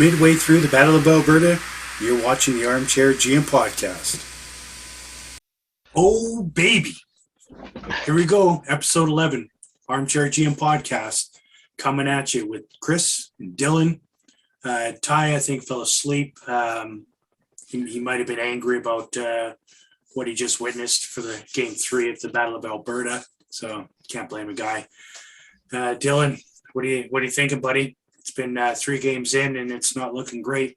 Midway through the Battle of Alberta, you're watching the ArmChair GM podcast. Oh, baby. Here we go. Episode 11, ArmChair GM podcast, coming at you with Chris and Dylan. Ty, I think, fell asleep. He might have been angry about what he just witnessed for the Game 3 of the Battle of Alberta. So can't blame a guy. Dylan, what are you thinking, buddy? It's been 3 games in, and it's not looking great.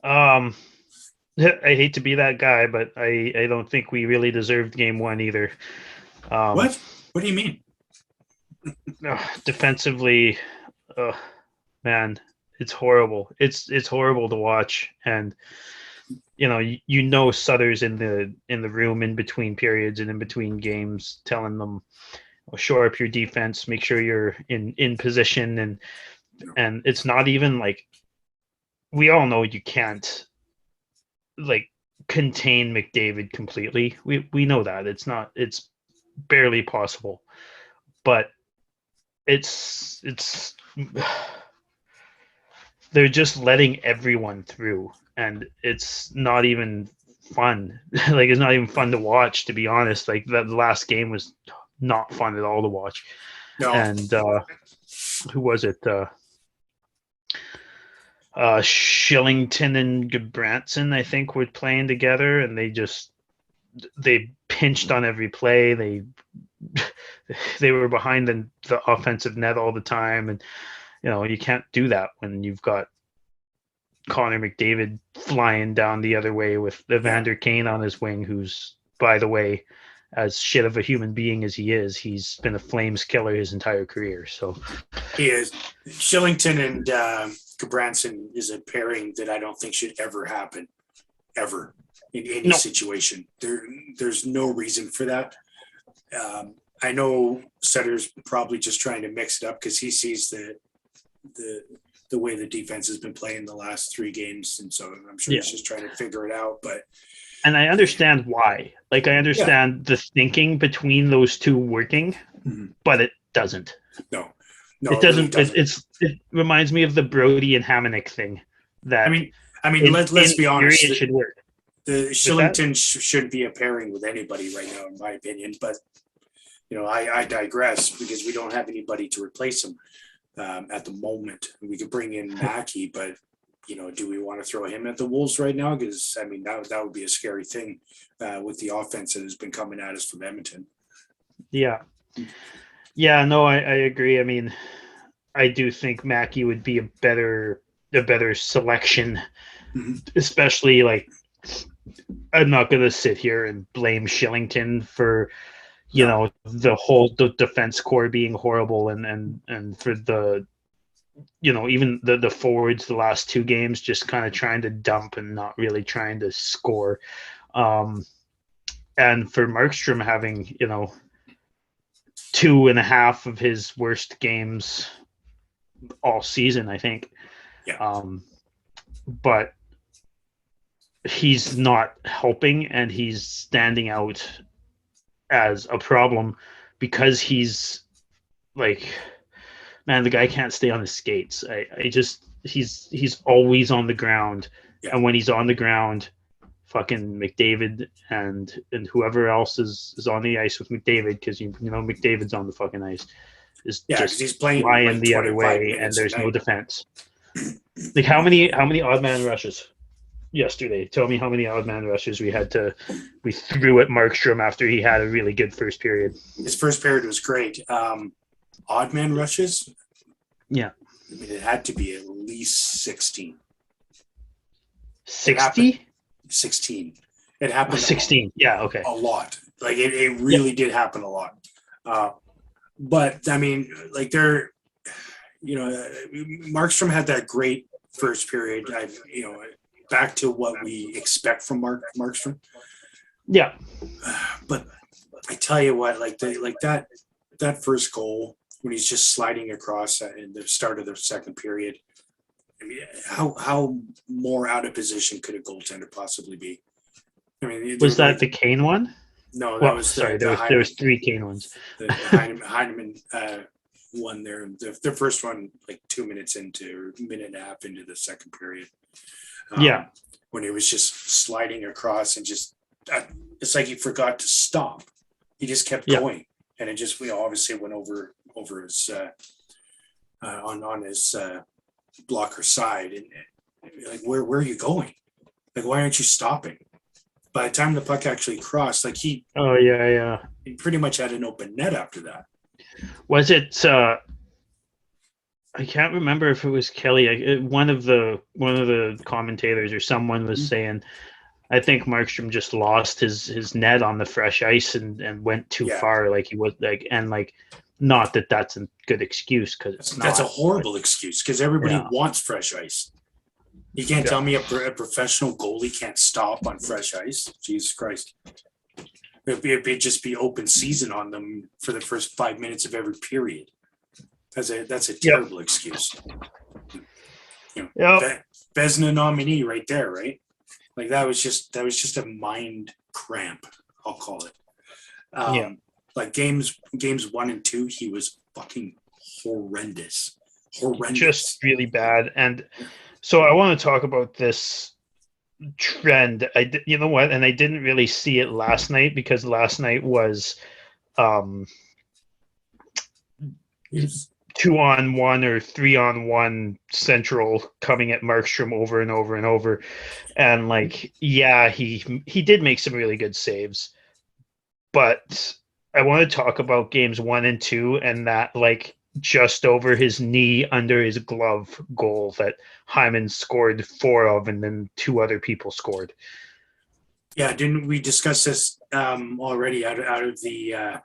I hate to be that guy, but I don't think we really deserved Game 1 either. What? What do you mean? Defensively, man, it's horrible. It's horrible to watch, and you know Sutter's in the room in between periods and in between games, telling them, shore up your defense, make sure you're in position, and it's not even like, we all know you can't like contain McDavid completely. We know that it's barely possible, but it's they're just letting everyone through, and it's not even fun. Like, it's not even fun to watch, to be honest. Like, the last game was not fun at all to watch. No. And who was it? Shillington and Gabranson, I think, were playing together, and they pinched on every play. They were behind the offensive net all the time, and you can't do that when you've got Connor McDavid flying down the other way with Evander Kane on his wing, who's, by the way, as shit of a human being as he is, he's been a Flames killer his entire career. So he is. Shillington and Gabranson is a pairing that I don't think should ever happen, ever, in any situation. There's no reason for that. I know Sutter's probably just trying to mix it up because he sees the way the defense has been playing the last 3 games, and so I'm sure he's just trying to figure it out. And I understand why. Like, I understand the thinking between those two working, but it doesn't. No, it doesn't. Really doesn't. It reminds me of the Brody and Hamonic thing. That I mean, let's be honest. It should work. The Shillington shouldn't be a pairing with anybody right now, in my opinion. But I digress, because we don't have anybody to replace him at the moment. We could bring in Mackey, but do we want to throw him at the Wolves right now? Because that would be a scary thing with the offense that has been coming at us from Edmonton. Yeah. No, I agree. I mean, I do think Mackey would be a better selection, especially, like, I'm not going to sit here and blame Shillington for the whole defense core being horrible, and for the even the forwards the last 2 games just kind of trying to dump and not really trying to score, and for Markstrom having 2.5 of his worst games all season, I think. But he's not helping, and he's standing out as a problem because he's like, man, the guy can't stay on his skates. He's always on the ground. And when he's on the ground, fucking McDavid and whoever else is on the ice with McDavid, because McDavid's on the fucking ice, is just he's playing flying like the other way, and there's no defense. Like, how many odd man rushes yesterday? Tell me how many odd man rushes we threw at Markstrom after he had a really good first period. His first period was great. Odd man rushes? Yeah. I mean, it had to be at least 16. 60? 16. It happened. 16. Yeah, okay. A lot. Like, it really did happen a lot. But, I mean, like, Markstrom had that great first period. Back to what we expect from Markstrom. Yeah. But I tell you what, that first goal, when he's just sliding across in the start of the second period, I mean, how more out of position could a goaltender possibly be? I mean, was that the Kane one? No, that was sorry. There was 3 Kane ones. The Heineman one there. The first one, like 2 minutes into, or minute and a half into the second period. Yeah. When he was just sliding across and just, it's like he forgot to stop. He just kept going, and it just, obviously went over his on his blocker side, and like, where are you going? Like, why aren't you stopping? By the time the puck actually crossed, like he pretty much had an open net after that. Was it? I can't remember if it was Kelly. One of the commentators or someone was saying, I think Markstrom just lost his net on the fresh ice and went too far. Like, he was like, and like, not that that's a good excuse, because it's not. That's a horrible excuse, because everybody wants fresh ice. You can't tell me a professional goalie can't stop on fresh ice. Jesus Christ. It'd just be open season on them for the first 5 minutes of every period. That's a terrible excuse. Vezina nominee right there, right? Like, that was just a mind cramp, I'll call it. Like games 1 and 2, he was fucking horrendous. Just really bad. And so I want to talk about this trend. You know what? And I didn't really see it last night, because last night was 2-on-1 or 3-on-1 Central coming at Markstrom over and over and over. And like, he did make some really good saves, but I want to talk about games 1 and 2 and that, like, just over his knee under his glove goal that Hyman scored 4 of, and then 2 other people scored. Yeah, didn't we discuss this already? Out of the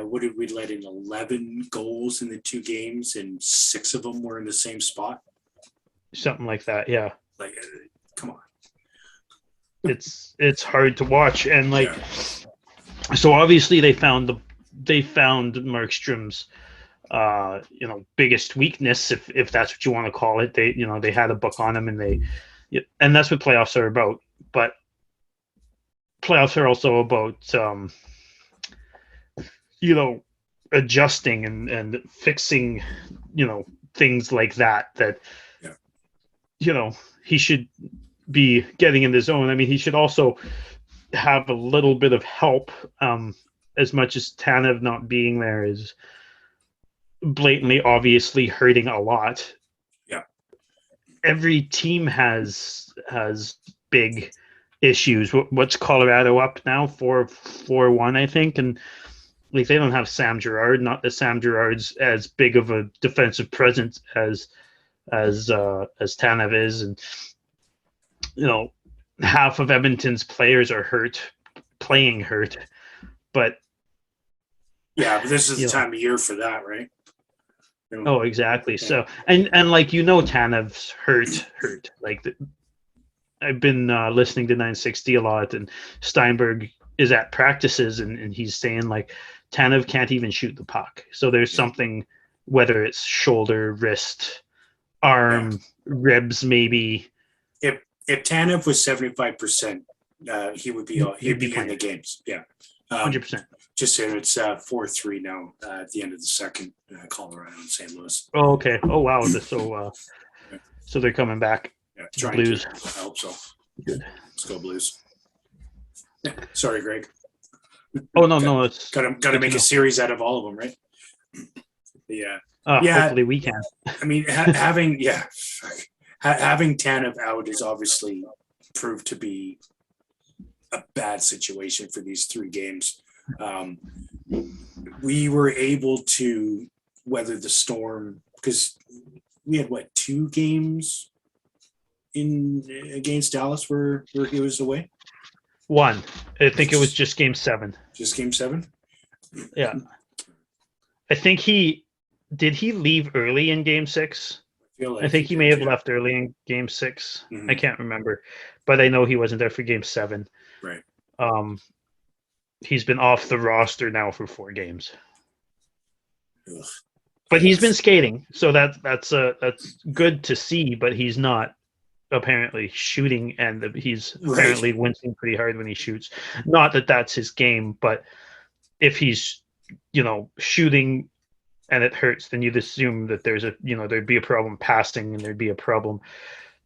what did we let in? 11 goals in the 2 games, and 6 of them were in the same spot. Something like that, yeah. Like, come on. It's hard to watch, and like, so obviously they found Markstrom's biggest weakness, if that's what you want to call it. They had a book on him, and that's what playoffs are about. But playoffs are also about adjusting and fixing things like that he should be getting in the zone. I mean, he should also have a little bit of help, as much as Tanev not being there is blatantly, obviously hurting a lot. Yeah. Every team has big issues. What's Colorado up now? 4-1, I think, and like, they don't have Sam Girard. Not that Sam Girard's as big of a defensive presence as Tanev is, and half of Edmonton's players are playing hurt, but but this is the time of year for that, right? Oh, exactly. So, and like, Tanev's hurt. Like, I've been listening to 960 a lot, and Steinberg is at practices, and he's saying, like, Tanev can't even shoot the puck. So there's something, whether it's shoulder, wrist, arm, ribs, maybe. If Tanev was 75%, he'd be in the games. Yeah. 100%. Just so it's 4-3 now at the end of the second, Colorado and St. Louis. Oh, okay. Oh, wow. So they're coming back. Yeah, Blues. I hope so. Good. Let's go Blues. Yeah. Sorry, Greg. Oh, no. It's got to make a series out of all of them, right? Yeah. Hopefully we can. I mean, having Tanev out is obviously proved to be a bad situation for these 3 games. We were able to weather the storm because we had 2 games against Dallas where he was away. 1. I think it was just game 7. Just game 7. Yeah. I think did he leave early in game 6? I think he may have left early in game 6. Mm-hmm. I can't remember, but I know he wasn't there for game 7. Right. He's been off the roster now for 4 games. Ugh. But he's been skating, so that's good to see. But he's not apparently shooting, and he's apparently wincing pretty hard when he shoots. Not that that's his game, but if he's shooting and it hurts, then you'd assume that there'd be a problem passing, and there'd be a problem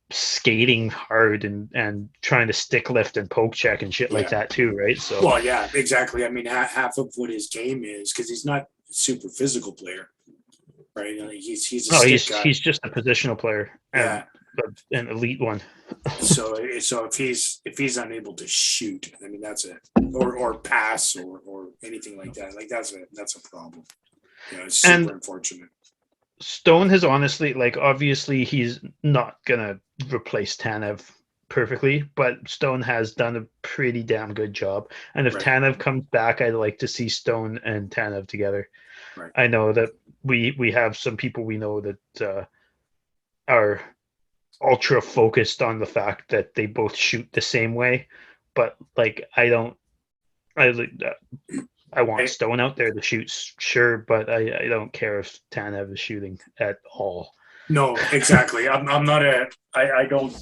skating hard and trying to stick lift and poke check and shit like that too, right? So well, yeah, exactly. I mean, half of what his game is, because he's not a super physical player, right? I mean, he's a stick guy. He's just a positional player, Yeah, but an elite one. so if he's unable to shoot, I mean, that's it, or pass or anything like that. Like that's a problem. It's super unfortunate. Stone has honestly, like, obviously he's not gonna replace Tanev perfectly, but Stone has done a pretty damn good job. And if Tanev comes back, I'd like to see Stone and Tanev together. Right. I know that we have some people we know that are ultra focused on the fact that they both shoot the same way, but like I want Stone out there to shoot, sure, but I don't care if Tanev is shooting at all. No, exactly. I'm not I don't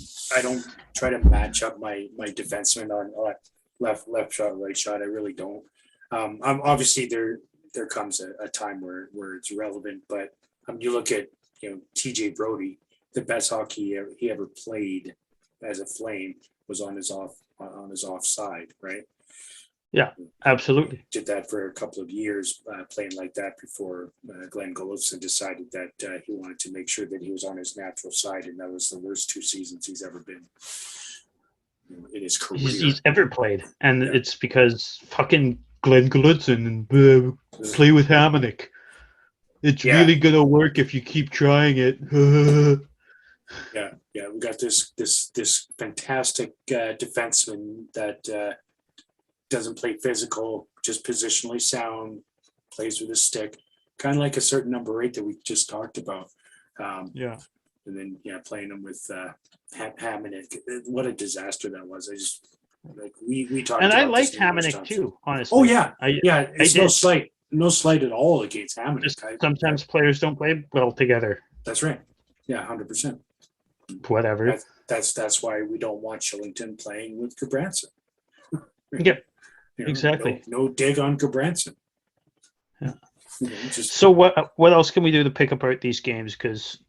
try to match up my defenseman on left shot, right shot. I really don't. I'm obviously there comes a time where it's relevant, but you look at TJ Brody, the best hockey he ever played as a Flame was on his offside, right? Yeah, absolutely. Did that for a couple of years, playing like that before Glenn Golovson decided that he wanted to make sure that he was on his natural side, and that was the worst 2 seasons he's ever been in his career. He's ever played, and it's because fucking Glenn Golovson and play with Hamonic. It's really gonna work if you keep trying it. Yeah, we got this fantastic defenseman that doesn't play physical, just positionally sound, plays with a stick, kind of like a certain number 8 that we just talked about. And then playing him with Hamonic. What a disaster that was. I just we talked. And about I liked Hamonic too, honestly. Oh yeah, it's no slight at all against Hamonic. Sometimes players don't play well together. That's right. Yeah, 100%. Whatever. That's why we don't want Shillington playing with Gabranson. Yeah. Exactly. No dig on Gabranson. Yeah. So what else can we do to pick apart these games? Because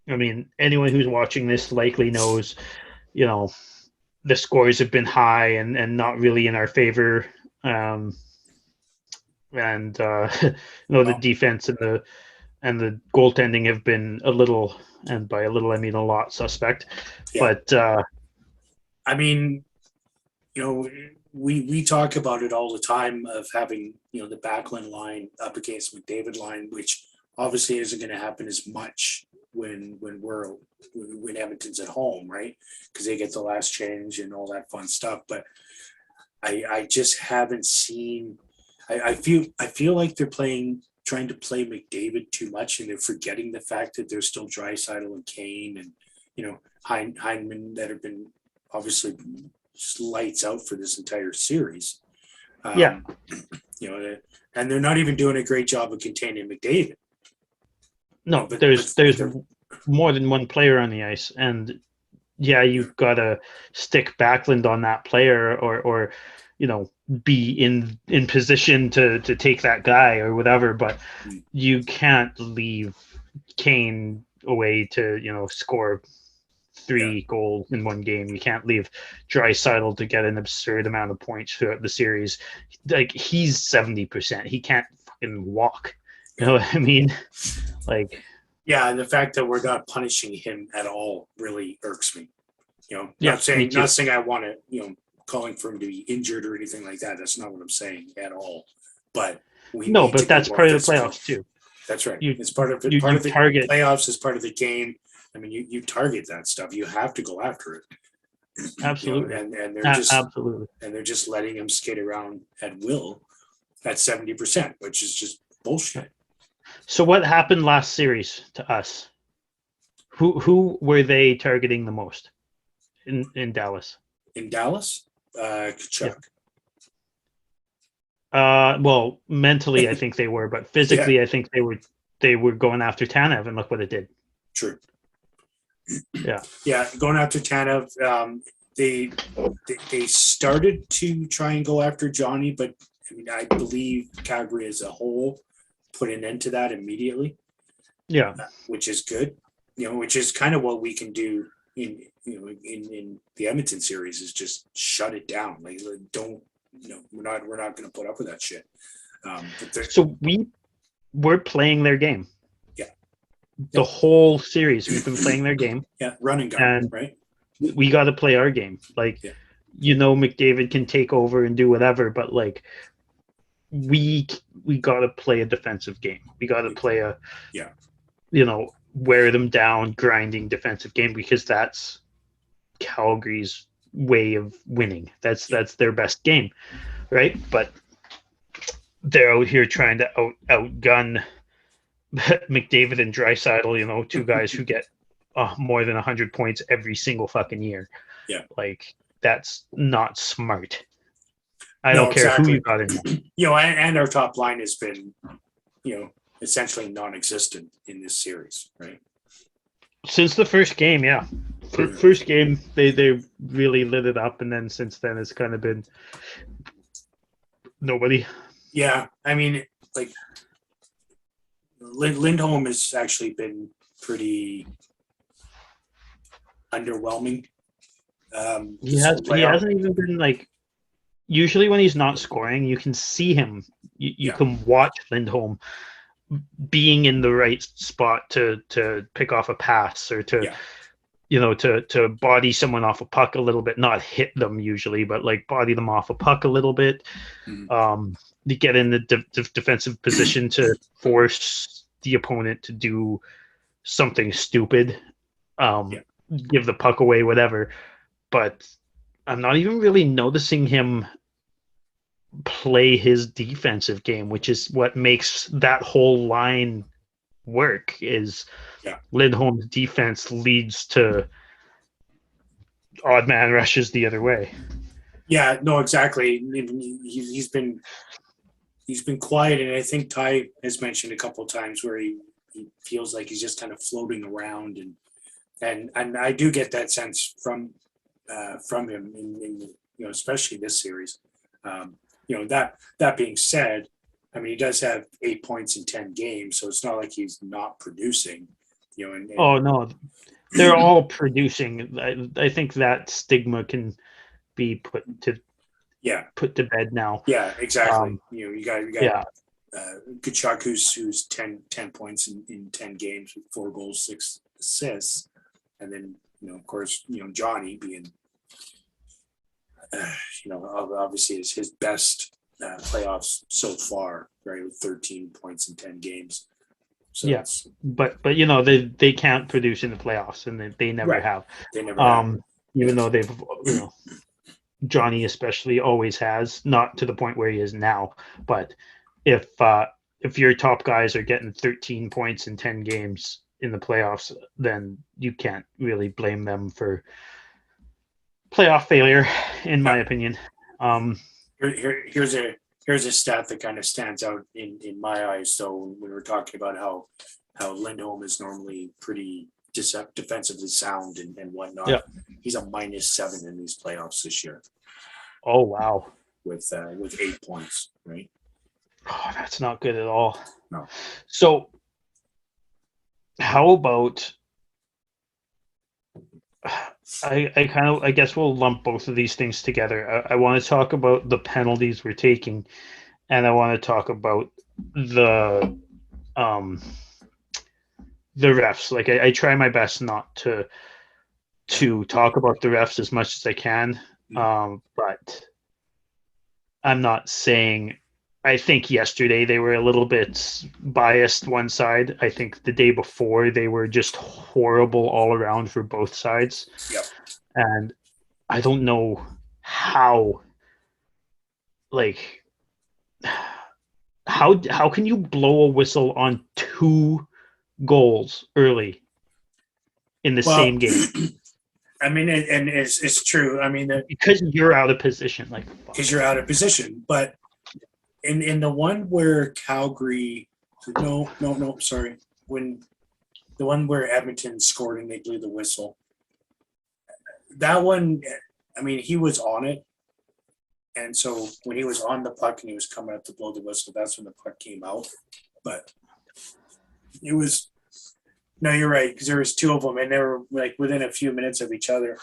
I mean, anyone who's watching this likely knows, the scores have been high and not really in our favor. The defense and the goaltending have been a little, and by a little I mean a lot, suspect. Yeah. But I mean, we talk about it all the time of having the Backlund line up against McDavid line, which obviously isn't going to happen as much when Edmonton's at home, right? Because they get the last change and all that fun stuff. But I just haven't seen. I feel like they're trying to play McDavid too much, and they're forgetting the fact that there's still Draisaitl and Kane and Heineman that have been obviously just lights out for this entire series. And they're not even doing a great job of containing McDavid. No, but there's more than one player on the ice, and you've got to stick Backlund on that player, or be in position to take that guy or whatever. But you can't leave Kane away to score 3 goals in one game. You can't leave Draisaitl to get an absurd amount of points throughout the series. Like, he's 70%. He can't fucking walk. You know what I mean? Like, and the fact that we're not punishing him at all really irks me. Not saying I want to, calling for him to be injured or anything like that. That's not what I'm saying at all. But but that's part of the playoffs too. That's right. It's part of the target playoffs. Is part of the game. I mean, you target that stuff. You have to go after it. Absolutely. And they're just absolutely. And they're just letting him skate around at will at 70%, which is just bullshit. So what happened last series to us? Who were they targeting the most in Dallas? In Dallas, Kachuk. Well, mentally, I think they were, but physically, I think they were going after Tanev, and look what it did. True. Yeah, going after Tanev. They started to try and go after Johnny, but I mean, I believe Calgary as a whole put an end to that immediately, Yeah. which is good. Which is kind of what we can do in the Edmonton series, is just shut it down. Like, don't, we're not going to put up with that shit. So we're playing their game. Yeah. The whole series, we've been playing their game. Yeah, run and gun, and right? We got to play our game. Like, McDavid can take over and do whatever, but like, we got to play a defensive game. We got to play a wear them down, grinding defensive game, because that's Calgary's way of winning. That's their best game, right? But they're out here trying to outgun McDavid and Draisaitl, two guys who get more than 100 points every single fucking year. Yeah. Like, that's not smart. I don't care who you got in there. And our top line has been, essentially non-existent in this series, right? Since the first game, yeah. First game, they really lit it up, and then since then it's kind of been nobody. Yeah, I mean, like, Lindholm has actually been pretty underwhelming. He hasn't even been like. Usually, when he's not scoring, you can see him. You can watch Lindholm being in the right spot to pick off a pass, or to to body someone off a puck a little bit, not hit them usually, but like body them off a puck a little bit. To get in the defensive position to force the opponent to do something stupid, give the puck away, whatever. But I'm not even really noticing him play his defensive game, which is what makes that whole line work. Is Lindholm's defense leads to odd man rushes the other way. Yeah, no, exactly. He's been quiet, and I think Ty has mentioned a couple of times where he feels like he's just kind of floating around, and I do get that sense from him in especially this series. That being said, I mean, he does have 8 points in 10 games, so it's not like he's not producing. Oh no, they're all producing. I think that stigma can be put to bed now. Yeah, exactly. You got Kachuk, who's 10 points in 10 games with 4 goals, 6 assists, and then of course Johnny being obviously is his best playoffs so far, right, with 13 points in 10 games. So but they can't produce in the playoffs, and they never have. They never have. Even though they've Johnny especially always has, not to the point where he is now, but if your top guys are getting 13 points in 10 games in the playoffs, then you can't really blame them for playoff failure, in my opinion. Here's a stat that kind of stands out in my eyes. So when we were talking about how Lindholm is normally pretty defensively sound and whatnot, he's a -7 in these playoffs this year. Oh wow! With 8 points, right? Oh, that's not good at all. No. So how about? I guess we'll lump both of these things together. I want to talk about the penalties we're taking, and I want to talk about the refs. Like, I try my best not to talk about the refs as much as I can, but I'm not saying. I think yesterday they were a little bit biased one side. I think the day before they were just horrible all around for both sides. Yep. And I don't know how can you blow a whistle on 2 goals early in the same game? I mean, and it's true. I mean, because you're out of position, because you're out of position, but. In the one where Calgary, sorry, when the one where Edmonton scored and they blew the whistle, that one, I mean, he was on it, and so when he was on the puck and he was coming up to blow the whistle, that's when the puck came out. but it was. No, you're right, because there was two of them, and they were like within a few minutes of each other.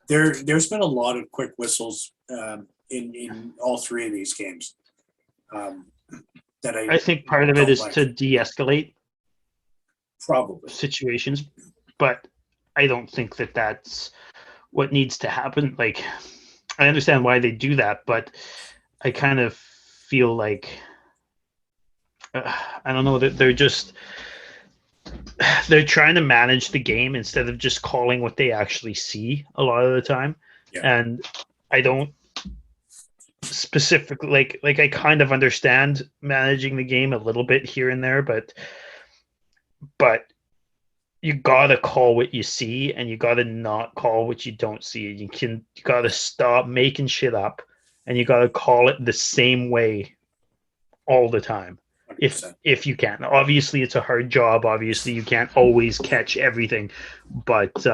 There's been a lot of quick whistles in all three of these games. That I think part of it is to de-escalate probably situations, but I don't think that that's what needs to happen. Like, I understand why they do that, but I kind of feel like I don't know, that they're trying to manage the game instead of just calling what they actually see a lot of the time. Yeah. And I don't specifically like I kind of understand managing the game a little bit here and there, but you gotta call what you see, and you gotta not call what you don't see. You gotta stop making shit up, and you gotta call it the same way all the time. 100%. If you can. Obviously it's a hard job. Obviously you can't always catch everything, but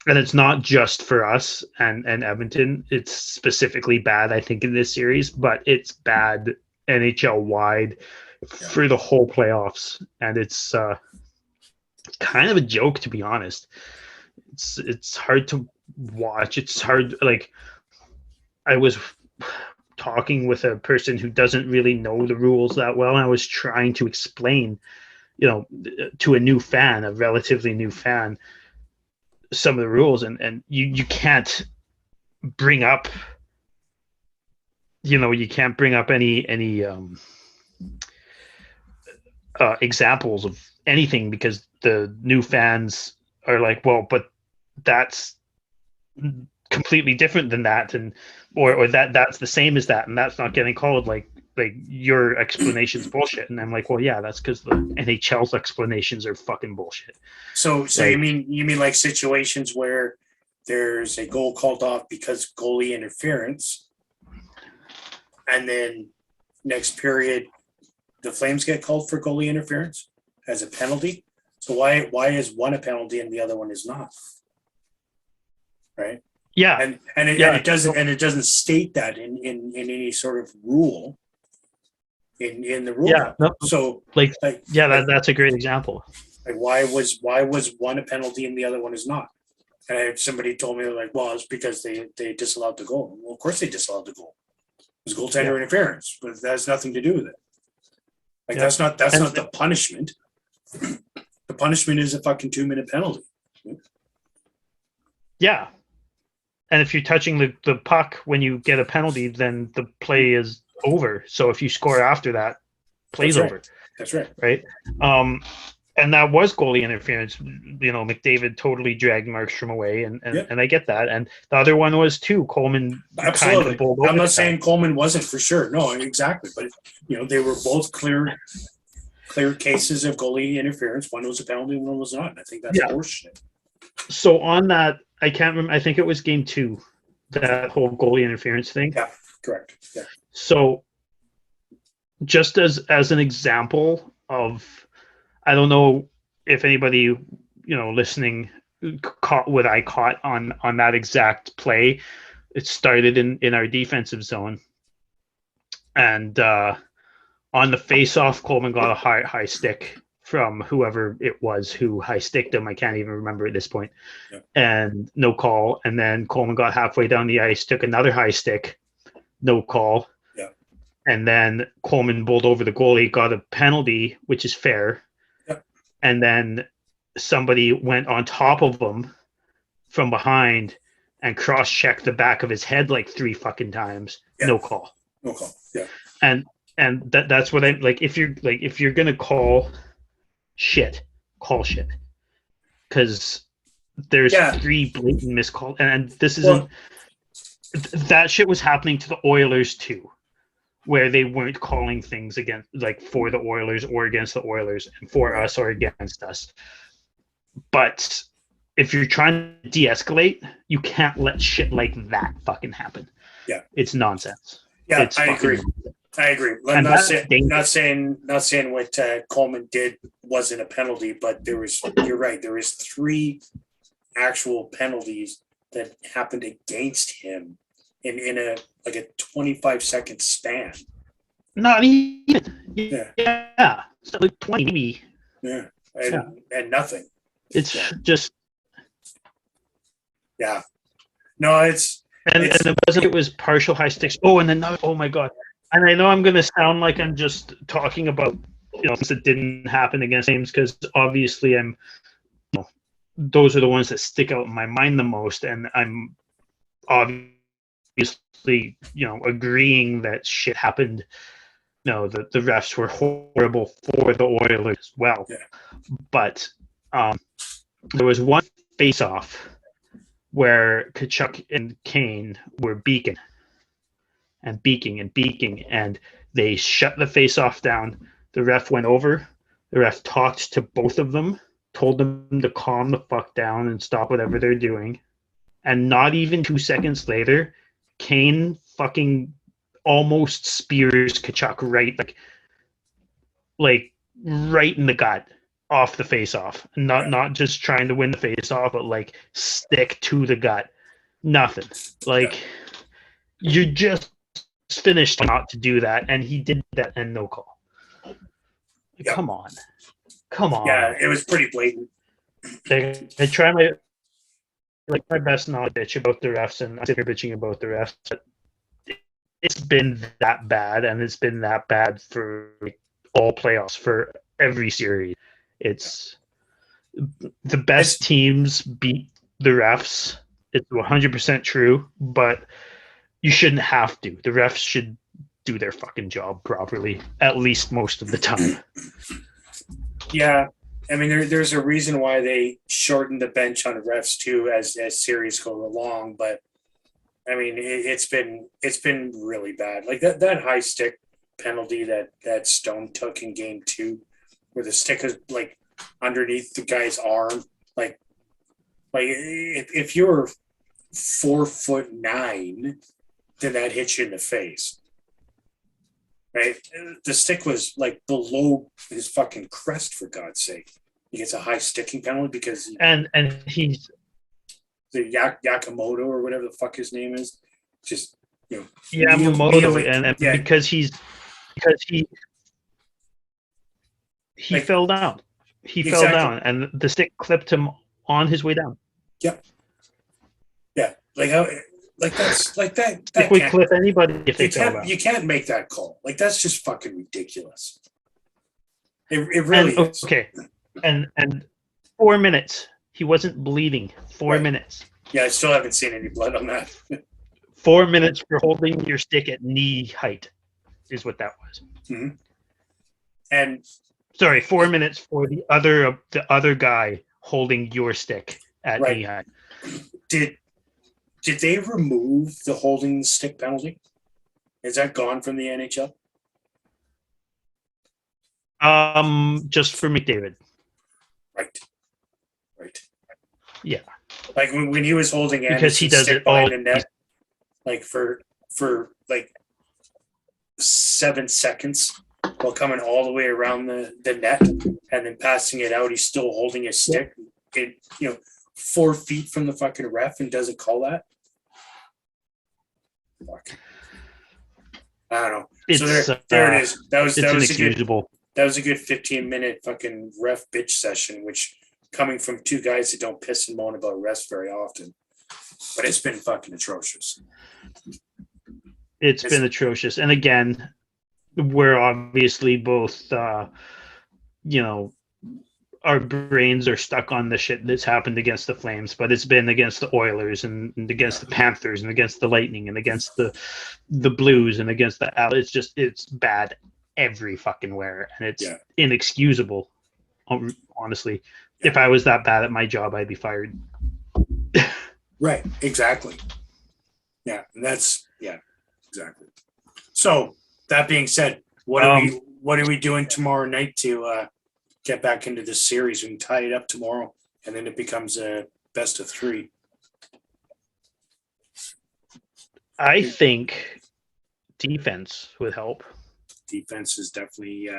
and it's not just for us and Edmonton. It's specifically bad, I think, in this series, but it's bad NHL wide for the whole playoffs, and it's kind of a joke, to be honest. It's hard to watch. It's hard. Like, I was talking with a person who doesn't really know the rules that well, and I was trying to explain, to a new fan, a relatively new fan, some of the rules, and you can't bring up, you can't bring up any examples of anything, because the new fans are like, well, but that's completely different than that, and or that's the same as that, and that's not getting called. Like your explanation's bullshit. And I'm like, well, yeah, that's because the NHL's explanations are fucking bullshit. So like, you mean like situations where there's a goal called off because goalie interference, and then next period the Flames get called for goalie interference as a penalty. So why is one a penalty and the other one is not? Right? Yeah. And it doesn't state that in any sort of rule in the rule. Yeah. No, so that's a great example. Like why was one a penalty and the other one is not? And somebody told me, they're like, well, it's because they disallowed the goal. Well, of course they disallowed the goal. It was goaltender interference, but that has nothing to do with it. Like that's not the punishment. The punishment is a fucking 2-minute penalty. Yeah. And if you're touching the puck when you get a penalty, then the play is over. So if you score after that, play's over. That's right. Right. And that was goalie interference. McDavid totally dragged Markstrom away, and I get that. And the other one was too. Coleman. Absolutely. I'm not saying Coleman wasn't for sure. No, exactly. But they were both clear cases of goalie interference. One was a penalty, one was not. And I think that's horseshit. So on that, I can't remember. I think it was game 2, that whole goalie interference thing. Yeah, correct. Yeah. So just as an example of, I don't know if anybody, listening caught what I caught on that exact play. It started in our defensive zone, and on the face-off, Coleman got a high stick from whoever it was who high sticked him. I can't even remember at this point. Yeah. And no call. And then Coleman got halfway down the ice, took another high stick, no call. Yeah. And then Coleman bowled over the goalie, got a penalty, which is fair. Yeah. And then somebody went on top of him from behind and cross-checked the back of his head like 3 fucking times. Yeah. No call. No call. Yeah. And that's what I'm like. If you're gonna call shit, call shit, because there's 3 blatant miscalls, and this isn't. That shit was happening to the Oilers too, where they weren't calling things against, like, for the Oilers or against the Oilers, and for us or against us. But if you're trying to de-escalate, you can't let shit like that fucking happen. Yeah, it's nonsense. Yeah, I agree. I'm not saying what Coleman did wasn't a penalty, but you're right. There was 3 actual penalties that happened against him in a 25-second span. Not even. Yeah. Yeah. So like 20 maybe. Yeah. And nothing. It's Yeah. just. Yeah. No, And it wasn't. It was partial high sticks. Oh, and then oh my god. And I know I'm gonna sound like I'm just talking about things that didn't happen against games because obviously those are the ones that stick out in my mind the most, and I'm obviously agreeing that shit happened. No, the refs were horrible for the Oilers as well. Yeah. But there was one face-off where Kachuk and Kane were beaking, and they shut the face-off down. The ref went over. The ref talked to both of them, told them to calm the fuck down and stop whatever they're doing. And not even 2 seconds later, Kane fucking almost spears Kachuk like right in the gut off the face-off. Not just trying to win the face-off, but like stick to the gut. Nothing. Like you just finished not to do that, and he did that and no call. Like, come on. Yeah, it was pretty blatant. I try my best not to bitch about the refs, and I'm sitting here bitching about the refs. But it's been that bad, and it's been that bad for all playoffs for every series. It's the best teams beat the refs. It's 100% true, but you shouldn't have to. The refs should do their fucking job properly, at least most of the time. Yeah. I mean, there's a reason why they shortened the bench on refs too as series go along. But I mean, it's been really bad. Like that high stick penalty that Stone took in Game 2, where the stick is like underneath the guy's arm. Like if you're 4'9", then that hits you in the face. Right? The stick was like below his fucking crest, for God's sake. He gets a high sticking penalty because and he's the Yakamoto or whatever the fuck his name is. Just Yamamoto, and because he fell down. He fell down, and the stick clipped him on his way down. Yep. Yeah, that's like that. That would clip anybody if they fell down. You can't make that call. Like that's just fucking ridiculous. It really is. Okay, and 4 minutes. He wasn't bleeding. 4 minutes. Yeah, I still haven't seen any blood on that. 4 minutes for holding your stick at knee height is what that was. Mm-hmm. And sorry, 4 minutes for the other guy holding your stick at knee height. Did they remove the holding stick penalty? Is that gone from the NHL? Just for McDavid. Right. Yeah. Like when he was holding because he does stick it all the net, like for like 7 seconds while coming all the way around the net and then passing it out. He's still holding his stick, 4 feet from the fucking ref, and doesn't call that. Fuck. I don't know. So there it is. That was inexcusable. That was a good 15-minute fucking ref bitch session, which coming from two guys that don't piss and moan about refs very often. But it's been fucking atrocious. It's been atrocious. And again, we're obviously both, our brains are stuck on the shit that's happened against the Flames, but it's been against the Oilers and against the Panthers and against the Lightning and against the Blues and against the it's bad every fucking where, and it's inexcusable. Honestly, if I was that bad at my job, I'd be fired. Right. Exactly. Yeah. And exactly. So that being said, what are we doing tomorrow night to get back into this series? We can tie it up tomorrow, and then it becomes a best of 3. I think defense would help. Defense is definitely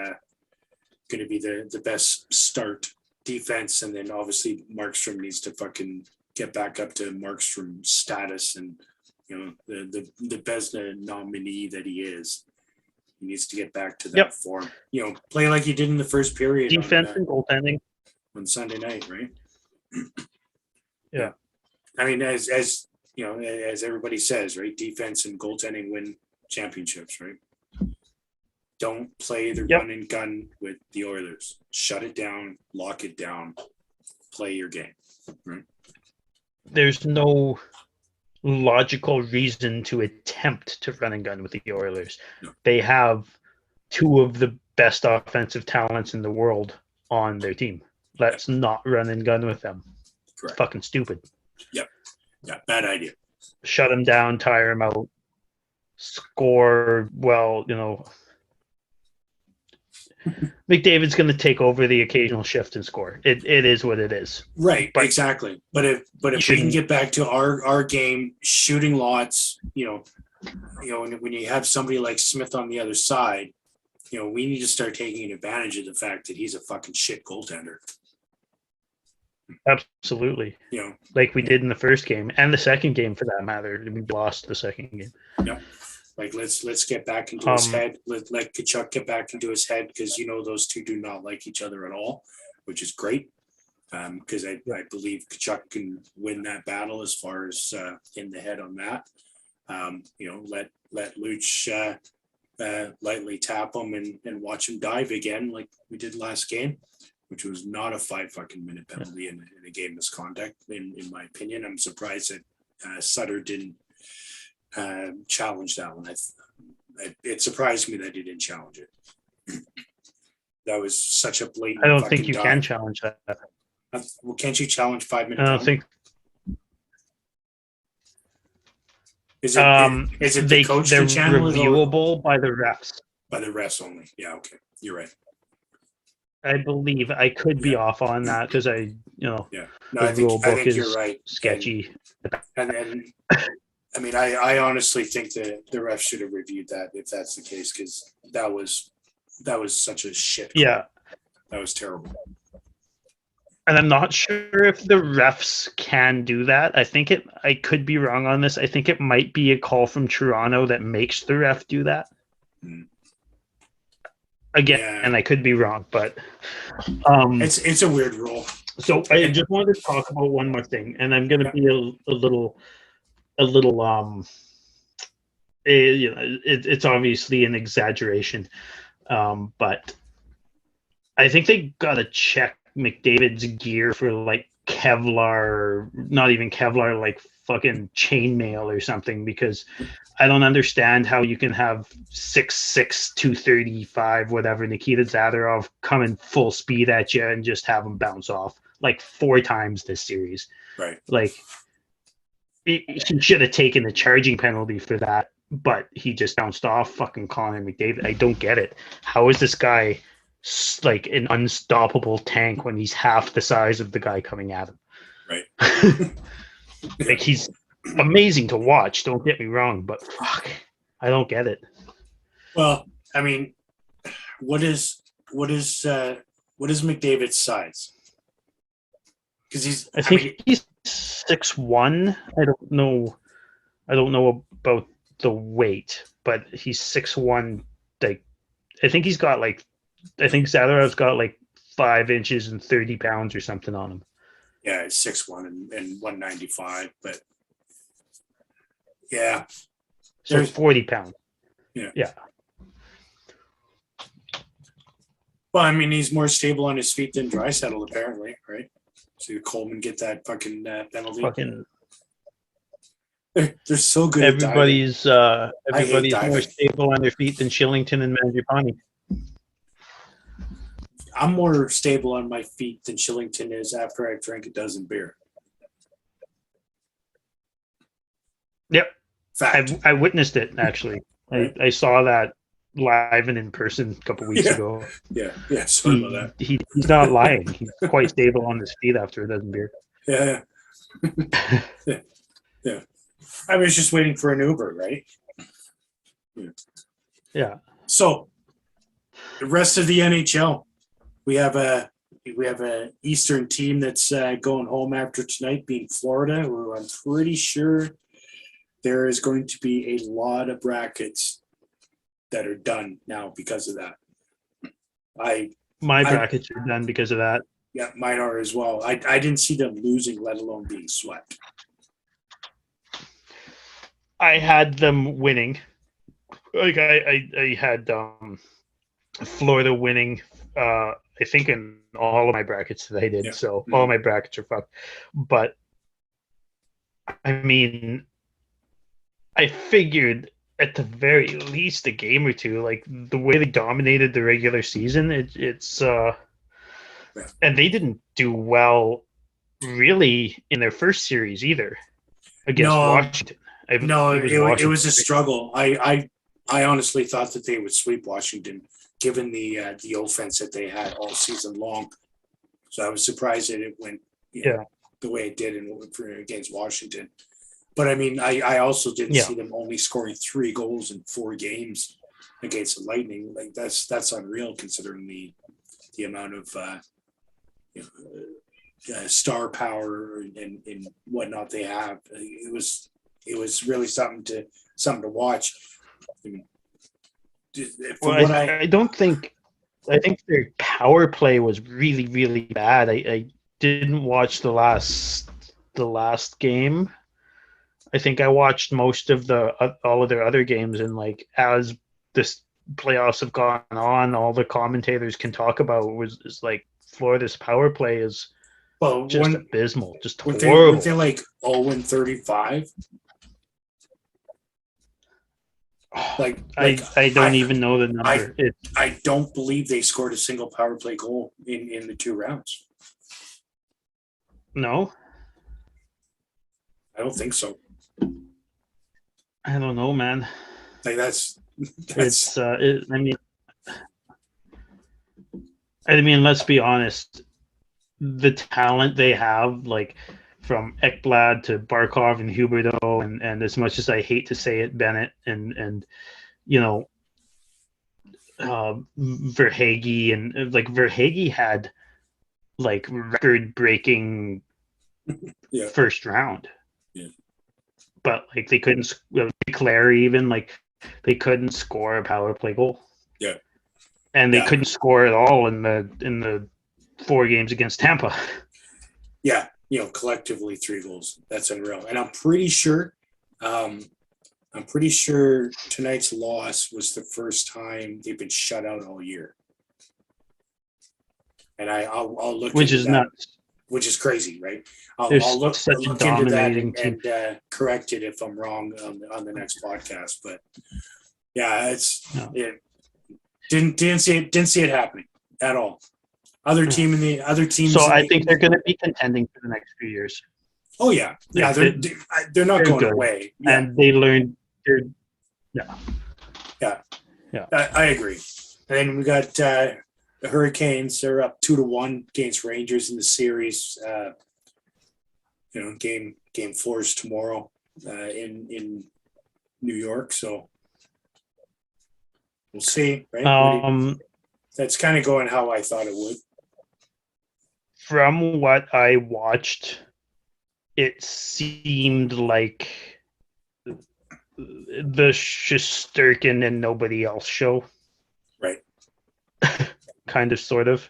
going to be the best start. Defense, and then obviously Markstrom needs to fucking get back up to Markstrom status and the Vezina nominee that he is. He needs to get back to that Yep. form. Play like he did in the first period Defense and goaltending. on Sunday night, right? Yeah. I mean, as as everybody says, right? Defense and goaltending win championships, right? Don't play the run and gun with the Oilers. Shut it down, lock it down, play your game. Right? There's no logical reason to attempt to run and gun with the Oilers. No. They have two of the best offensive talents in the world on their team. Let's not run and gun with them. Correct. Fucking stupid. Yep. Yeah, bad idea. Shut them down, tire them out, score. Well, McDavid's going to take over the occasional shift and score. It is what it is. Right, But exactly. But if we can get back to our game, shooting lots, when you have somebody like Smith on the other side, we need to start taking advantage of the fact that he's a fucking shit goaltender. Absolutely. Like we did in the first game and the second game for that matter. We lost the second game. Yeah. Like let's get back into his head. Let Tkachuk get back into his head because those two do not like each other at all, which is great. Because I believe Tkachuk can win that battle as far as in the head on that. Let Luch lightly tap him and watch him dive again like we did last game, which was not a 5 fucking minute penalty in a game misconduct, in my opinion. I'm surprised that Sutter didn't challenge that one. It surprised me that he didn't challenge it. That was such a blatant. I don't think you can challenge that. Well, can't you challenge 5 minutes? I don't think. Is it the coach they're to channel reviewable by the refs? By the refs only. Yeah, okay. You're right. I believe I could be off on that because I No, the I think, rule book is you're right. sketchy. And I mean, I honestly think that the refs should have reviewed that if that's the case, because that was such a shit call. Yeah, that was terrible. And I'm not sure if the refs can do that. I could be wrong on this. I think it might be a call from Toronto that makes the ref do that. Again, and I could be wrong, but it's a weird rule. So I just wanted to talk about one more thing, and I'm going to be a little it's obviously an exaggeration, but I think they got to check McDavid's gear for like Kevlar, not even Kevlar, like fucking chainmail or something, because I don't understand how you can have 6'6", 235, whatever, Nikita Zadorov coming full speed at you and just have him bounce off like 4 times this series. Right. Like he should have taken the charging penalty for that, but he just bounced off fucking Connor McDavid. I don't get it. How is this guy like an unstoppable tank when he's half the size of the guy coming at him? Right. Like he's amazing to watch, don't get me wrong, but fuck, I don't get it. Well, I mean, what is McDavid's size? Because he's he's 6'1". I don't know about the weight, but he's 6'1". Like I think Zadorov's got like 5 inches and 30 pounds or something on him. Yeah, it's 6'1" and 195, but yeah. So 40 pounds. Yeah. Well, I mean, he's more stable on his feet than Draisaitl, apparently, right? So Coleman get that fucking penalty. They're so good. Everybody's more stable on their feet than Shillington and Mangiapane. I'm more stable on my feet than Shillington is after I've drank a dozen beer. Yep. Fact. I witnessed it, actually. Right. I saw that live and in person a couple weeks ago. Yeah. Sorry about that. He's not lying. He's quite stable on his feet after a dozen beer. Yeah. Yeah. I was just waiting for an Uber, right? Yeah. So the rest of the NHL. We have a Eastern team that's going home after tonight, being Florida, who I'm pretty sure there is going to be a lot of brackets that are done now because of that. My brackets are done because of that. Yeah, mine are as well. I didn't see them losing, let alone being swept. I had them winning. Like I had Florida winning. I think in all of my brackets that I did. Yeah. So Mhm. all my brackets are fucked. But I mean, I figured at the very least a game or two, like the way they dominated the regular season, it's and they didn't do well really in their first series either against No, Washington. no, It was it Washington. was a struggle. I honestly thought that they would sweep Washington, given the offense that they had all season long. So I was surprised that it went the way it did against Washington. But I mean, I also didn't see them only scoring 3 goals in 4 games against the Lightning. Like that's unreal considering the amount of star power and whatnot they have. It was really something to watch. I mean, I don't think. I think their power play was really, really bad. I didn't watch the last game. I think I watched most of all of their other games, and like as this playoffs have gone on, all the commentators can talk about is like Florida's power play is just abysmal, just horrible. Weren't they like 0-35? Like I don't even know the number. I don't believe they scored a single power play goal in the 2 rounds. No, I don't think so. I don't know, man. Like that's I mean, let's be honest. The talent they have, like from Ekblad to Barkov and Huberdeau, and as much as I hate to say it, Bennett and you know, Verhaeghe and like Verhaeghe had like record-breaking first round. Yeah. But like they couldn't declare even like they couldn't score a power play goal. Yeah. And they couldn't score at all in the 4 games against Tampa. Yeah, collectively 3 goals. That's unreal. And I'm pretty sure tonight's loss was the first time they've been shut out all year. And I'll look which into is that, nuts. Which is crazy, right? I'll look into that and correct it if I'm wrong on the next podcast. But yeah, didn't see it happening at all. Other teams. So I think they're going to be contending for the next few years. Oh yeah, yeah. They're not going away. Yeah. And they learned. Yeah. I agree. And then we got the Hurricanes. They're up 2-1 against Rangers in the series. Game 4 is tomorrow in New York. So we'll see. Right? That's kind of going how I thought it would. From what I watched, it seemed like the Shesterkin and nobody else show. Right. Kind of, sort of.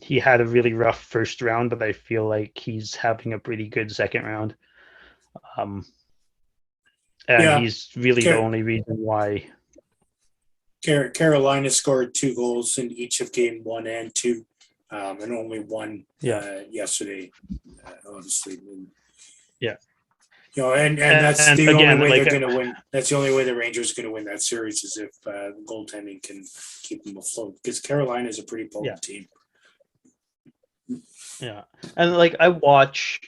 He had a really rough first round, but I feel like he's having a pretty good second round. He's really the only reason why. Carolina scored 2 goals in each of game 1 and 2. And only 1 yesterday, obviously. And that's the only way they're going to win. That's the only way the Rangers are going to win that series is if the goaltending can keep them afloat. Because Carolina is a pretty potent team. Yeah, and like I watch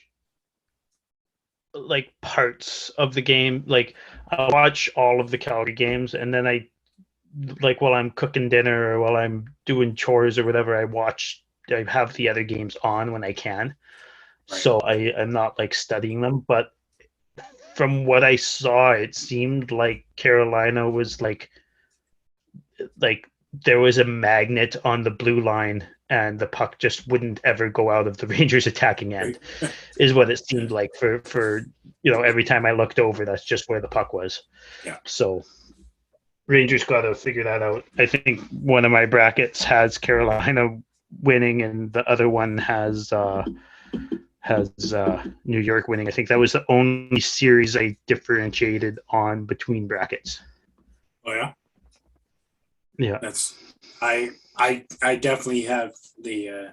like parts of the game. Like I watch all of the Calgary games, and then I like while I'm cooking dinner or while I'm doing chores or whatever, I have the other games on when I can. Right. So I'm not like studying them, but from what I saw, it seemed like Carolina was like there was a magnet on the blue line and the puck just wouldn't ever go out of the Rangers attacking end is what it seemed like for every time I looked over, that's just where the puck was. Yeah. So Rangers got to figure that out. I think one of my brackets has Carolina winning, and the other one has New York winning. I think that was the only series I differentiated on between brackets. Oh yeah, Yeah, I definitely have the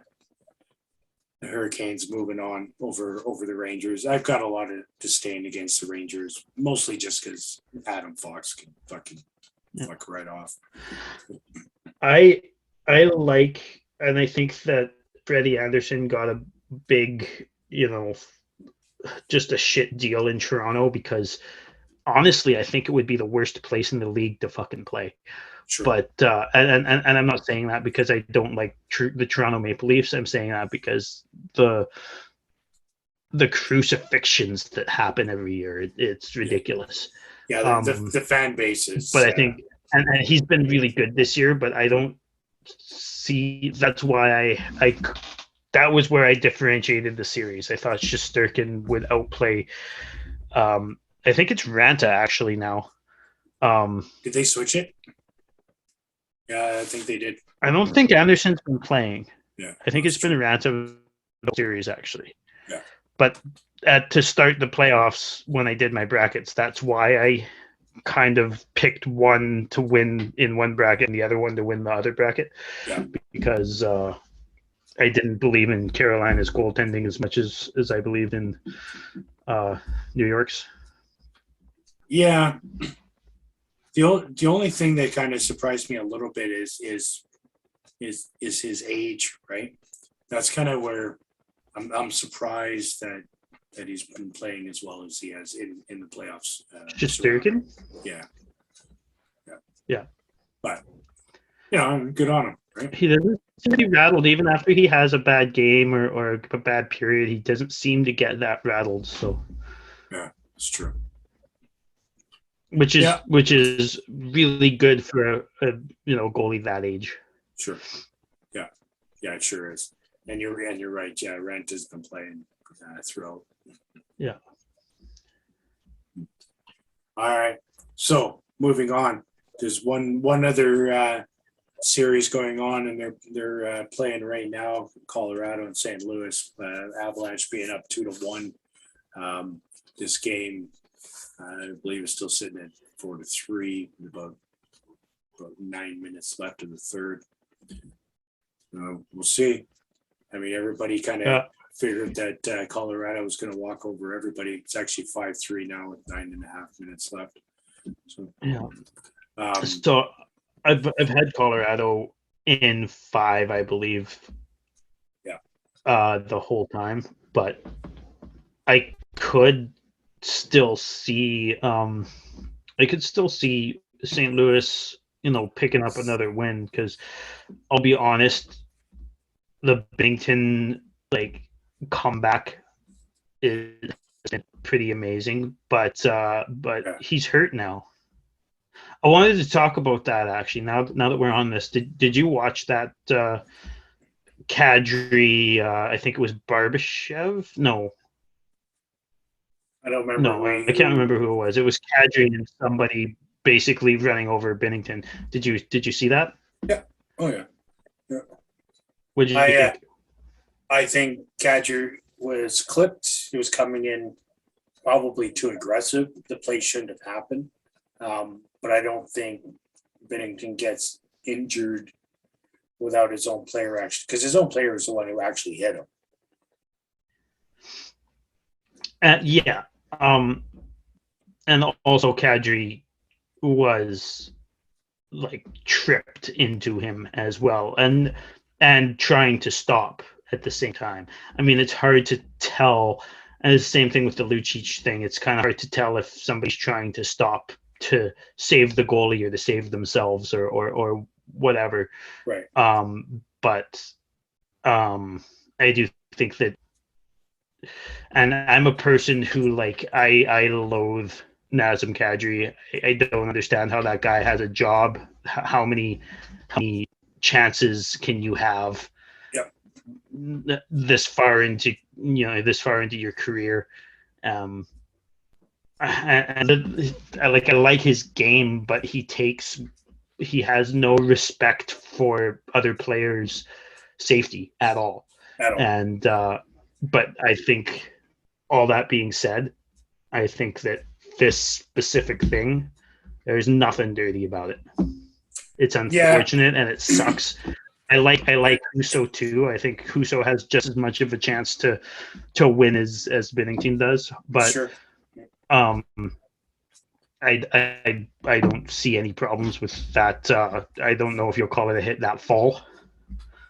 Hurricanes moving on over the Rangers. I've got a lot of disdain against the Rangers, mostly just because Adam Fox can fucking fuck right off. I like, and I think that Freddie Anderson got a big, just a shit deal in Toronto because honestly, I think it would be the worst place in the league to fucking play. Sure. But and I'm not saying that because I don't like the Toronto Maple Leafs. I'm saying that because the crucifixions that happen every year, it's ridiculous. Yeah, the fan base is. But I think, and he's been really good this year. But I don't see. That's why I that was where I differentiated the series. I thought Shesterkin would outplay. I think it's Ranta actually now. Did they switch it? Yeah, I think they did. I don't think Anderson's been playing. Yeah, I think it's been Ranta series actually. Yeah. But to start the playoffs when I did my brackets, that's why I kind of picked one to win in one bracket and the other one to win the other bracket. Yeah. Because I didn't believe in Carolina's goaltending as much as I believed in New York's. Yeah. The only thing that kind of surprised me a little bit is his age, right? That's kind of where I'm surprised that he's been playing as well as he has in the playoffs. Shesterkin? Yeah. But good on him, right? He doesn't seem to be rattled even after he has a bad game or a bad period. He doesn't seem to get that rattled. So yeah, it's true. Which is really good for a goalie that age. Sure. Yeah, it sure is. And you're right. Yeah, Rent has been playing throughout. Yeah. All right. So moving on, there's one other series going on, and they're playing right now. Colorado and St. Louis. Avalanche being up 2-1. This game, I believe, is still sitting at 4-3. About 9 minutes left in the third. We'll see. I mean, everybody kind of figured that Colorado was going to walk over everybody. It's actually 5-3 now with 9.5 minutes left. So, so I've had Colorado in 5, I believe. Yeah. The whole time, but I could still see St. Louis, picking up another win because I'll be honest, the Binnington comeback is pretty amazing, but he's hurt now. I wanted to talk about that actually. Now that we're on this, did you watch that Kadri? I think it was Barbashev. No, I don't remember. No, I can't remember who it was. It was Kadri and somebody basically running over Binnington. Did you see that? Yeah. Oh yeah. Yeah. What did you think? I think Kadri was clipped. He was coming in probably too aggressive. The play shouldn't have happened. But I don't think Binnington gets injured without his own player actually, because his own player is the one who actually hit him. Yeah. And also Kadri was tripped into him as well, and trying to stop at the same time. I mean, it's hard to tell. And it's the same thing with the Lucic thing. It's kind of hard to tell if somebody's trying to stop to save the goalie or to save themselves or whatever. Right. But I do think that, and I'm a person who I loathe Nazem Kadri. I don't understand how that guy has a job. How many chances can you have? This far into your career, I like his game, but he has no respect for other players' safety at all. At all. And but I think all that being said, I think that this specific thing, there's nothing dirty about it. It's Yeah, unfortunate and it sucks. I like Huso too. I think Huso has just as much of a chance to win as Bennington does, but sure. um, I don't see any problems with that. I don't know if you'll call it a hit, that fall.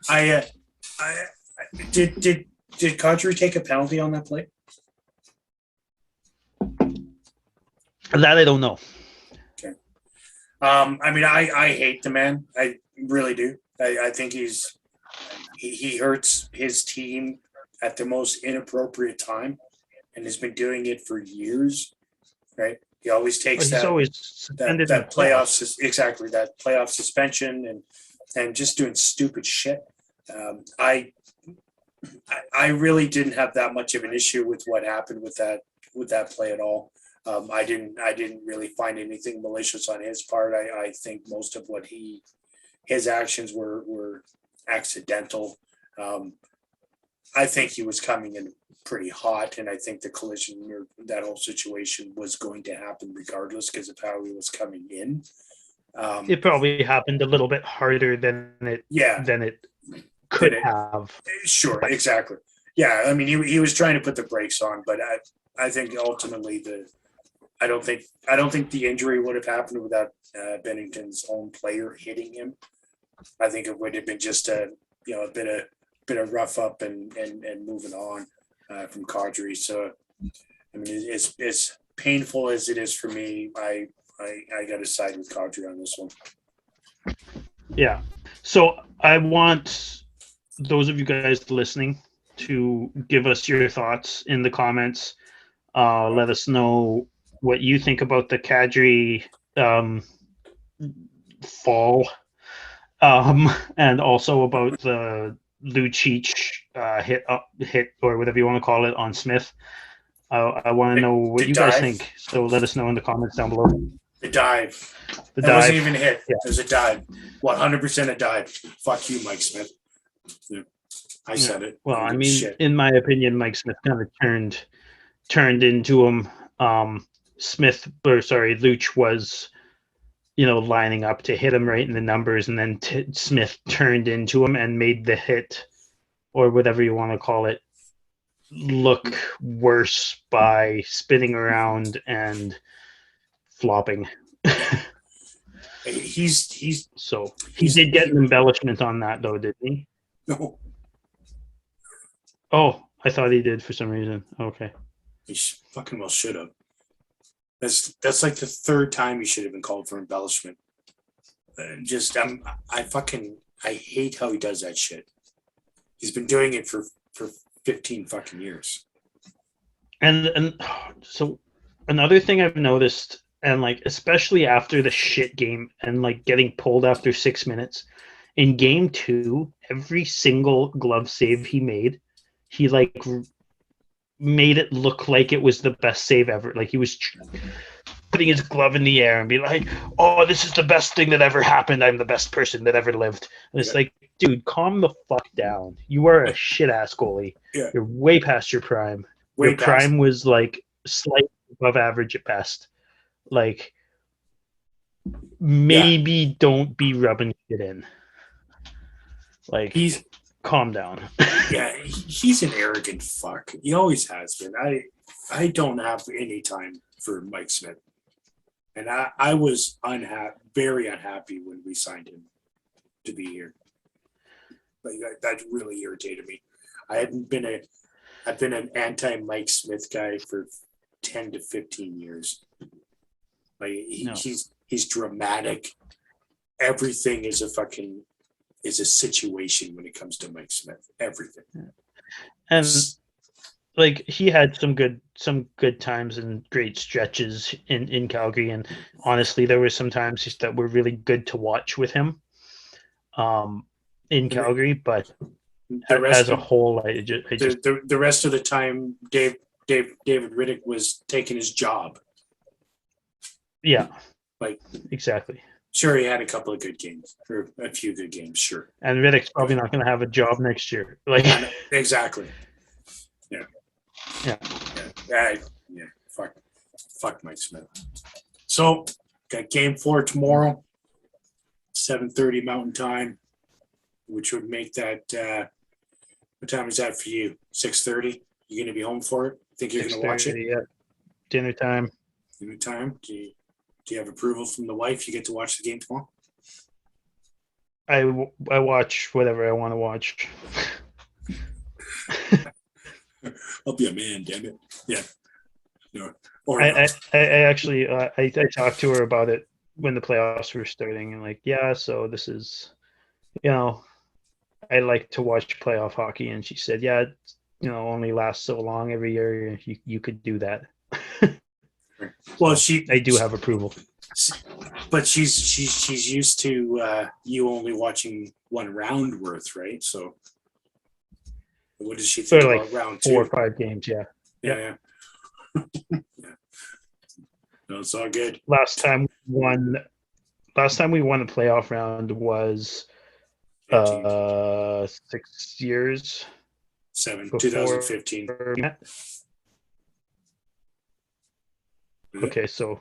I, I did Kadri take a penalty on that play? That I don't know. Okay. I mean, I hate the man. I really do. I think he hurts his team at the most inappropriate time, and has been doing it for years. Right? He always takes He's always suspended in the playoffs. Exactly, that playoff suspension and just doing stupid shit. I really didn't have that much of an issue with what happened with that play at all. I didn't really find anything malicious on his part. I think most of what his actions were accidental. Um, I think he was coming in pretty hot, and I think the collision or that whole situation was going to happen regardless because of how he was coming in. It probably happened a little bit harder Yeah, than it could have. sure, exactly. Yeah, I mean, he was trying to put the brakes on, but I think ultimately I don't think the injury would have happened without Bennington's own player hitting him. I think it would have been just a bit of rough up and moving on from Kadri. So I mean, it's painful as it is for me. I got to side with Kadri on this one. Yeah. So I want those of you guys listening to give us your thoughts in the comments. Let us know what you think about the Kadri fall, and also about the Lucic hit or whatever you want to call it on Smith. I want to know what you guys think. So let us know in the comments down below. The dive. The that dive wasn't even a hit. Yeah. It was a dive. 100% a dive. Fuck you, Mike Smith. Yeah. I said it. Well, I mean, in my opinion, Mike Smith kind of turned into him. Luch was, lining up to hit him right in the numbers, and then Smith turned into him and made the hit, or whatever you want to call it, look worse by spinning around and flopping. He did get an embellishment on that, though, didn't he? No. Oh, I thought he did for some reason. Okay. He fucking well should have. That's like the third time he should have been called for embellishment. I hate how he does that shit. He's been doing it for 15 fucking years. And so another thing I've noticed, and especially after the shit game and getting pulled after 6 minutes, in game 2, every single glove save he made, he made it look like it was the best save ever. Like he was putting his glove in the air and be like, "Oh, this is the best thing that ever happened. I'm the best person that ever lived." And it's like, dude, calm the fuck down. You are a shit ass goalie. Yeah. You're way past your prime. Your prime was slightly above average at best. Maybe don't be rubbing shit in. Calm down. Yeah, he's an arrogant fuck. He always has been. I don't have any time for Mike Smith. And I was very unhappy when we signed him to be here. That really irritated me. I've been an anti-Mike Smith guy for 10 to 15 years. He's dramatic. Everything is a situation when it comes to Mike Smith. Everything. And he had some good times and great stretches in Calgary, and honestly there were some times that were really good to watch with him in Calgary, but as a whole the rest of the time David Riddick was taking his job. Yeah. Like, exactly. sure, he had a couple of good games, or a few good games, sure. And Riddick's probably not going to have a job next year. Like, exactly. Yeah. Yeah. Yeah. Fuck Mike Smith. So, got game 4 tomorrow, 7:30 Mountain Time, which would make that. What time is that for you? 6:30. You going to be home for it? Think you're going to watch it? Yeah. Dinner time. Dinner time. Do you have approval from the wife? You get to watch the game tomorrow. I watch whatever I want to watch. I'll be a man, damn it. Yeah. No. I actually I talked to her about it when the playoffs were starting, and like, yeah, so this is, I like to watch playoff hockey, and she said, yeah, only lasts so long every year. You could do that. Well, I do have approval, but she's used to you only watching one round worth, right? So, what does she think for about like round 4 or two? 5 games? Yeah. Yeah. No, it's all good. Last time we won a playoff round was 6 years. 2015. Okay, so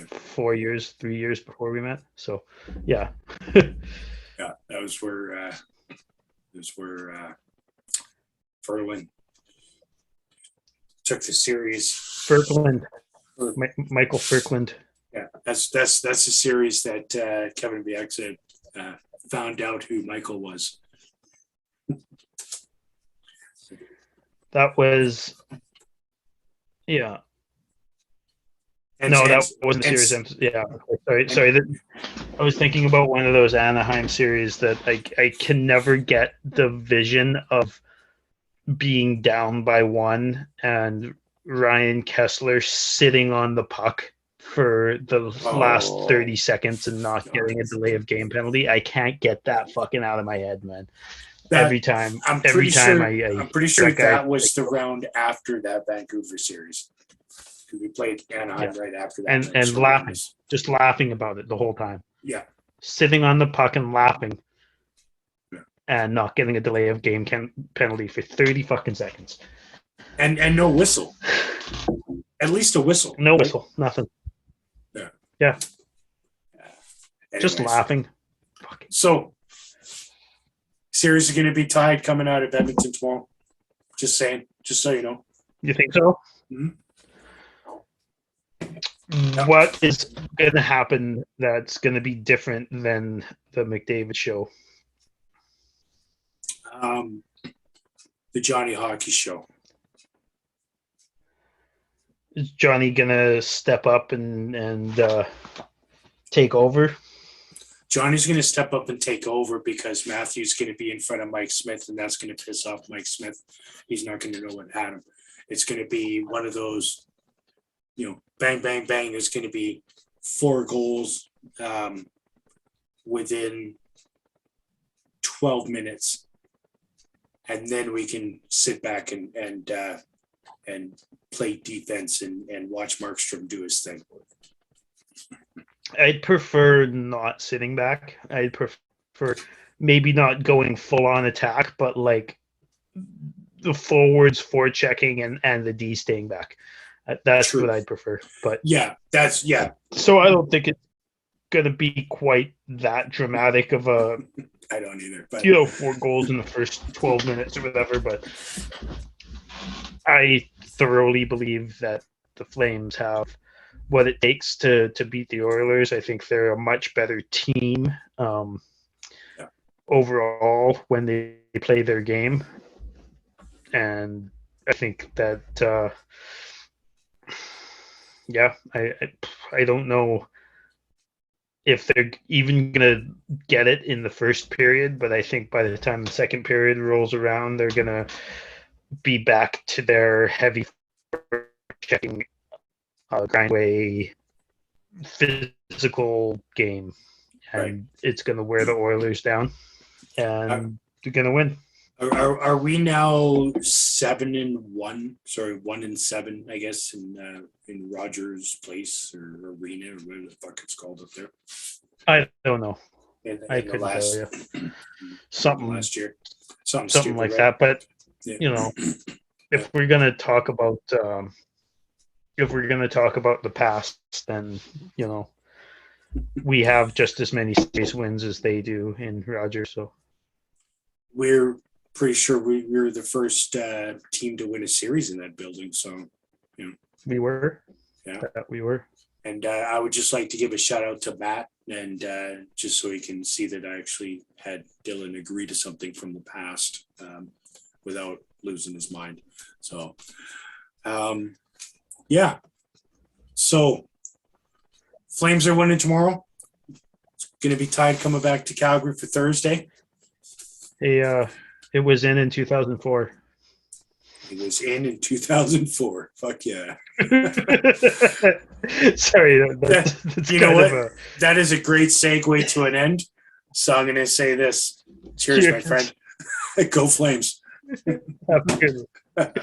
4 years, 3 years before we met. So, yeah. Yeah, that was where Ferland took the series. Michael Ferkland. Yeah, that's the series that Kevin Bieksa found out who Michael was. That was, yeah. And, no, that wasn't the series. Yeah, sorry. I was thinking about one of those Anaheim series that I can never get the vision of being down by 1 and Ryan Kessler sitting on the puck for the last 30 seconds and not getting a delay of game penalty. I can't get that fucking out of my head, man. Every time I'm pretty sure that was like, the round after that Vancouver series. We played Anaheim right after that. And laughing, just laughing about it the whole time. Yeah. Sitting on the puck and laughing. Yeah. And not getting a delay of game penalty for 30 fucking seconds. And no whistle. At least a whistle. No whistle. Nothing. Yeah. Yeah. Just laughing. So, series are going to be tied coming out of Edmonton tomorrow. Just saying. Just so you know. You think so? Mm-hmm. What is going to happen that's going to be different than the McDavid show? The Johnny Hockey show. Is Johnny going to step up and take over? Johnny's going to step up and take over because Matthew's going to be in front of Mike Smith, and that's going to piss off Mike Smith. He's not going to know what had him. It's going to be one of those, bang, bang, bang. There's going to be 4 goals within 12 minutes. And then we can sit back and play defense and watch Markstrom do his thing. I'd prefer not sitting back. I'd prefer maybe not going full on attack, but like the forwards forechecking and the D staying back. That's True. What I'd prefer. But So I don't think it's gonna be quite that dramatic of a. I don't either. But 4 goals in the first 12 minutes or whatever. But I thoroughly believe that the Flames have what it takes to beat the Oilers. I think they're a much better team overall when they play their game. And I think that, I don't know if they're even going to get it in the first period, but I think by the time the second period rolls around, they're going to be back to their heavy checking grindway physical game, and It's going to wear the Oilers down, and they're going to win. Are we now 7-1? Sorry, 1-7, I guess, in Rogers Place or Arena or whatever the fuck it's called up there. I don't know. In I the couldn't tell you. in Something last year, something something stupid, like right? that. But Yeah. you know, if we're gonna talk about the past, then you know we have just as many series wins as they do in Rogers. So We're pretty sure we were the first team to win a series in that building. So, we were. Yeah. We were. and I would just like to give a shout out to Matt, and just so he can see that I actually had Dylan agree to something from the past without losing his mind. So, yeah. So, Flames are winning tomorrow. It's going to be tied coming back to Calgary for Thursday. It was in 2004. It was in 2004. Fuck yeah. Sorry, that's You know kind what? That is a great segue to an end. So I'm going to say this. Cheers, my friend. Go Flames. Have a good one.